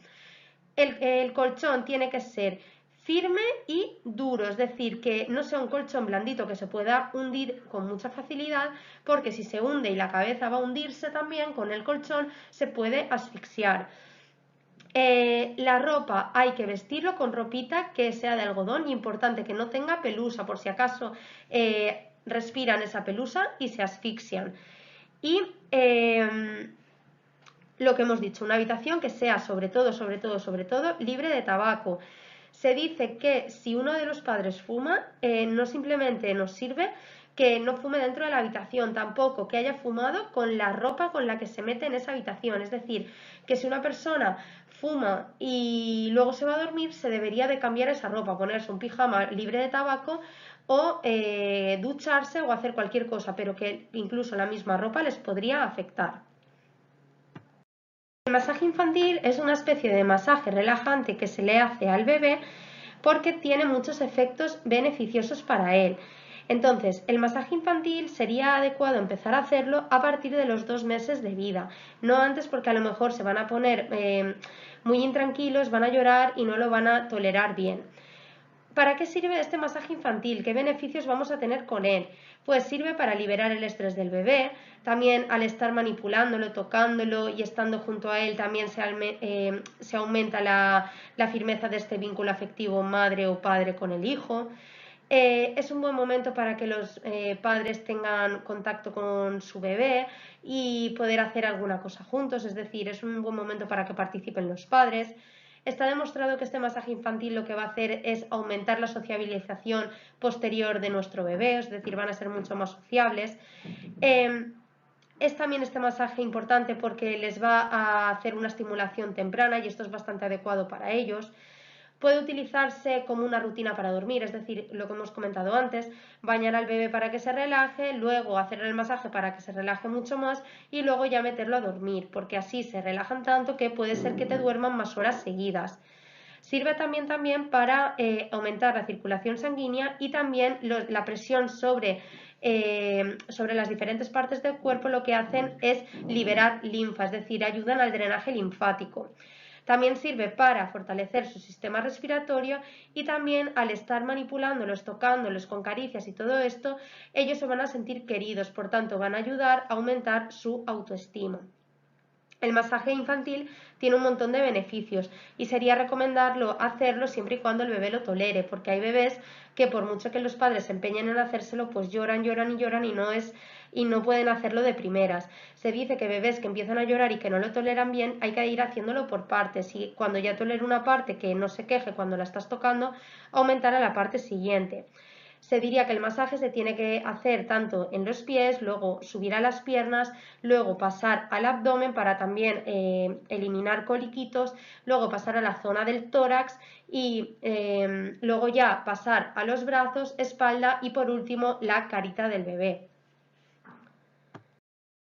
El colchón tiene que ser firme y duro, es decir, que no sea un colchón blandito que se pueda hundir con mucha facilidad, porque si se hunde y la cabeza va a hundirse también con el colchón, se puede asfixiar. La ropa hay que vestirlo con ropita que sea de algodón y importante que no tenga pelusa, por si acaso respiran esa pelusa y se asfixian. Y lo que hemos dicho, una habitación que sea sobre todo, libre de tabaco. Se dice que si uno de los padres fuma, no simplemente nos sirve que no fume dentro de la habitación, tampoco que haya fumado con la ropa con la que se mete en esa habitación. Es decir, que si una persona fuma y luego se va a dormir, se debería de cambiar esa ropa, ponerse un pijama libre de tabaco o ducharse o hacer cualquier cosa, pero que incluso la misma ropa les podría afectar. El masaje infantil es una especie de masaje relajante que se le hace al bebé porque tiene muchos efectos beneficiosos para él. Entonces, el masaje infantil sería adecuado empezar a hacerlo a partir de los 2 meses de vida, no antes porque a lo mejor se van a poner muy intranquilos, van a llorar y no lo van a tolerar bien. ¿Para qué sirve este masaje infantil? ¿Qué beneficios vamos a tener con él? Pues sirve para liberar el estrés del bebé, también al estar manipulándolo, tocándolo y estando junto a él también se aumenta la firmeza de este vínculo afectivo madre o padre con el hijo. Es un buen momento para que los padres tengan contacto con su bebé y poder hacer alguna cosa juntos, es decir, es un buen momento para que participen los padres. Está demostrado que este masaje infantil lo que va a hacer es aumentar la sociabilización posterior de nuestro bebé, es decir, van a ser mucho más sociables. Es también este masaje importante porque les va a hacer una estimulación temprana y esto es bastante adecuado para ellos. Puede utilizarse como una rutina para dormir, es decir, lo que hemos comentado antes, bañar al bebé para que se relaje, luego hacerle el masaje para que se relaje mucho más y luego ya meterlo a dormir, porque así se relajan tanto que puede ser que te duerman más horas seguidas. Sirve también para aumentar la circulación sanguínea y también la presión sobre las diferentes partes del cuerpo lo que hacen es liberar linfa, es decir, ayudan al drenaje linfático. También sirve para fortalecer su sistema respiratorio y también al estar manipulándolos, tocándolos con caricias y todo esto, ellos se van a sentir queridos, por tanto van a ayudar a aumentar su autoestima. El masaje infantil tiene un montón de beneficios y sería recomendarlo hacerlo siempre y cuando el bebé lo tolere, porque hay bebés que por mucho que los padres se empeñen en hacérselo, pues lloran, lloran y lloran y no pueden hacerlo de primeras. Se dice que bebés que empiezan a llorar y que no lo toleran bien, hay que ir haciéndolo por partes y cuando ya tolere una parte que no se queje cuando la estás tocando, aumentar a la parte siguiente. Se diría que el masaje se tiene que hacer tanto en los pies, luego subir a las piernas, luego pasar al abdomen para también eliminar coliquitos, luego pasar a la zona del tórax y luego ya pasar a los brazos, espalda y por último la carita del bebé.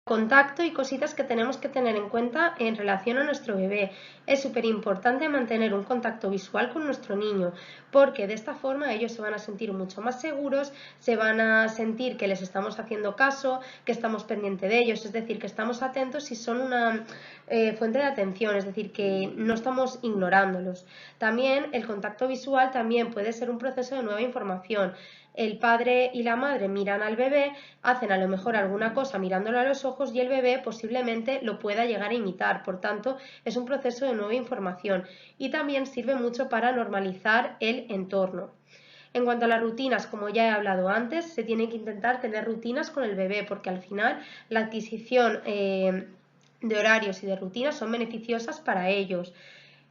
Contacto y cositas que tenemos que tener en cuenta en relación a nuestro bebé. Es súper importante mantener un contacto visual con nuestro niño porque de esta forma ellos se van a sentir mucho más seguros, se van a sentir que les estamos haciendo caso, que estamos pendientes de ellos, es decir, que estamos atentos y son una fuente de atención, es decir, que no estamos ignorándolos. También el contacto visual también puede ser un proceso de nueva información. El padre y la madre miran al bebé, hacen a lo mejor alguna cosa mirándolo a los ojos y el bebé posiblemente lo pueda llegar a imitar. Por tanto, es un proceso de nueva información y también sirve mucho para normalizar el entorno. En cuanto a las rutinas, como ya he hablado antes, se tiene que intentar tener rutinas con el bebé porque al final la adquisición de horarios y de rutinas son beneficiosas para ellos.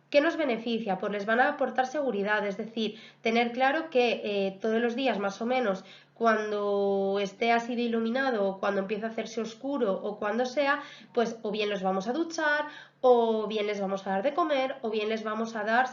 ¿Qué nos beneficia? Pues les van a aportar seguridad, es decir, tener claro que todos los días más o menos cuando esté así de iluminado o cuando empiece a hacerse oscuro o cuando sea, pues o bien los vamos a duchar o bien les vamos a dar de comer o bien les vamos a dar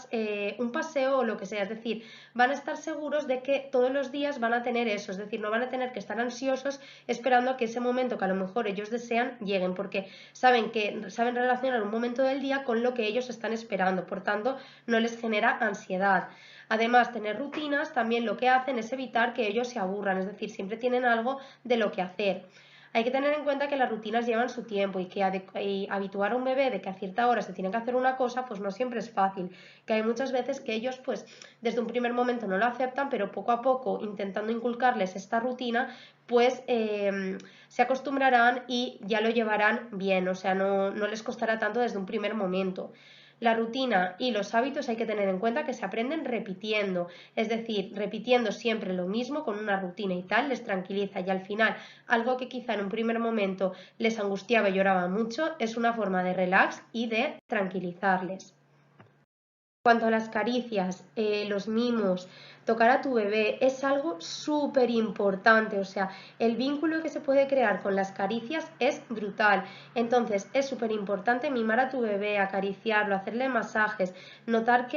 un paseo o lo que sea, es decir, van a estar seguros de que todos los días van a tener eso, es decir, no van a tener que estar ansiosos esperando a que ese momento que a lo mejor ellos desean lleguen, porque saben relacionar un momento del día con lo que ellos están esperando, por tanto no les genera ansiedad. Además, tener rutinas también lo que hacen es evitar que ellos se aburran, es decir, siempre tienen algo de lo que hacer. Hay que tener en cuenta que las rutinas llevan su tiempo y que habituar a un bebé de que a cierta hora se tiene que hacer una cosa, pues no siempre es fácil. Que hay muchas veces que ellos, pues desde un primer momento no lo aceptan, pero poco a poco, intentando inculcarles esta rutina, pues se acostumbrarán y ya lo llevarán bien, o sea, no les costará tanto desde un primer momento. La rutina y los hábitos hay que tener en cuenta que se aprenden repitiendo, es decir, repitiendo siempre lo mismo con una rutina y tal, les tranquiliza y al final algo que quizá en un primer momento les angustiaba y lloraba mucho es una forma de relax y de tranquilizarles. En cuanto a las caricias, los mimos, tocar a tu bebé es algo súper importante, o sea, el vínculo que se puede crear con las caricias es brutal. Entonces es súper importante mimar a tu bebé, acariciarlo, hacerle masajes, notar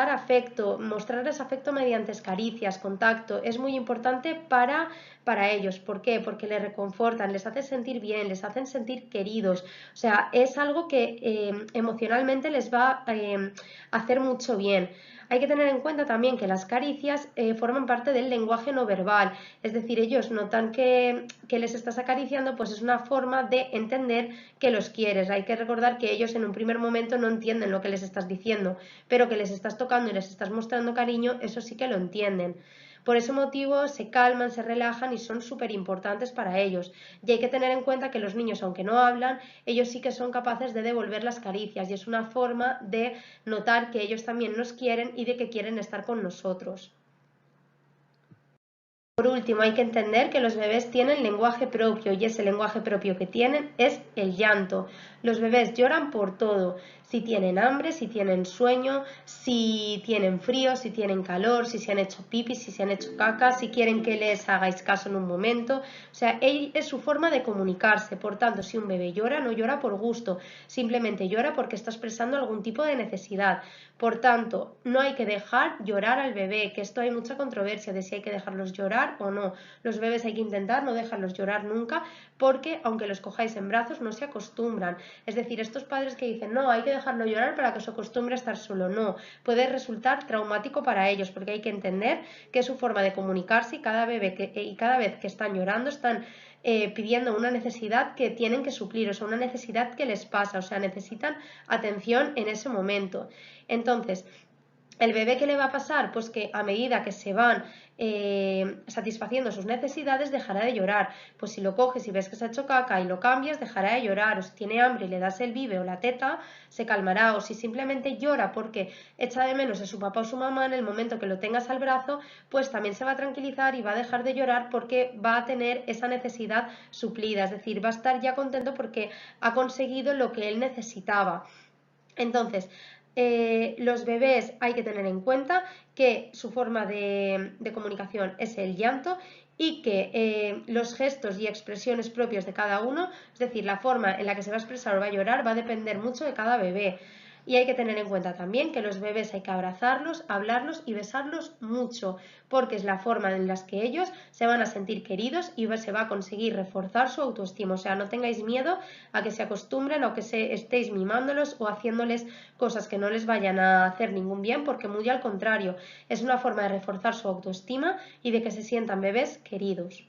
afecto, mostrarles afecto mediante caricias, contacto, es muy importante para ellos. ¿Por qué? Porque les reconfortan, les hacen sentir bien, les hacen sentir queridos. O sea, es algo que emocionalmente les va a hacer mucho bien. Hay que tener en cuenta también que las caricias forman parte del lenguaje no verbal, es decir, ellos notan que les estás acariciando, pues es una forma de entender que los quieres. Hay que recordar que ellos en un primer momento no entienden lo que les estás diciendo, pero que les estás tocando y les estás mostrando cariño, eso sí que lo entienden. Por ese motivo se calman, se relajan y son súper importantes para ellos. Y hay que tener en cuenta que los niños, aunque no hablan, ellos sí que son capaces de devolver las caricias y es una forma de notar que ellos también nos quieren y de que quieren estar con nosotros. Por último, hay que entender que los bebés tienen lenguaje propio y ese lenguaje propio que tienen es el llanto. Los bebés lloran por todo, si tienen hambre, si tienen sueño, si tienen frío, si tienen calor, si se han hecho pipí, si se han hecho caca, si quieren que les hagáis caso en un momento. O sea, es su forma de comunicarse. Por tanto, si un bebé llora, no llora por gusto, simplemente llora porque está expresando algún tipo de necesidad. Por tanto, no hay que dejar llorar al bebé, que esto hay mucha controversia de si hay que dejarlos llorar o no. Los bebés hay que intentar no dejarlos llorar nunca porque aunque los cojáis en brazos no se acostumbran. Es decir, estos padres que dicen no, hay que dejarlo llorar para que se acostumbre a estar solo, no. Puede resultar traumático para ellos porque hay que entender que es su forma de comunicarse y cada vez que están llorando están pidiendo una necesidad que tienen que suplir, o sea, una necesidad que les pasa, o sea, necesitan atención en ese momento. Entonces, ¿el bebé qué le va a pasar? Pues que a medida que se van satisfaciendo sus necesidades, dejará de llorar. Pues si lo coges y ves que se ha hecho caca y lo cambias, dejará de llorar. O si tiene hambre y le das el bibe o la teta, se calmará. O si simplemente llora porque echa de menos a su papá o su mamá, en el momento que lo tengas al brazo, pues también se va a tranquilizar y va a dejar de llorar porque va a tener esa necesidad suplida. Es decir, va a estar ya contento porque ha conseguido lo que él necesitaba. Entonces, los bebés hay que tener en cuenta que su forma de comunicación es el llanto y que los gestos y expresiones propios de cada uno, es decir, la forma en la que se va a expresar o va a llorar, va a depender mucho de cada bebé. Y hay que tener en cuenta también que los bebés hay que abrazarlos, hablarlos y besarlos mucho, porque es la forma en la que ellos se van a sentir queridos y se va a conseguir reforzar su autoestima. O sea, no tengáis miedo a que se acostumbren o que estéis mimándolos o haciéndoles cosas que no les vayan a hacer ningún bien, porque muy al contrario, es una forma de reforzar su autoestima y de que se sientan bebés queridos.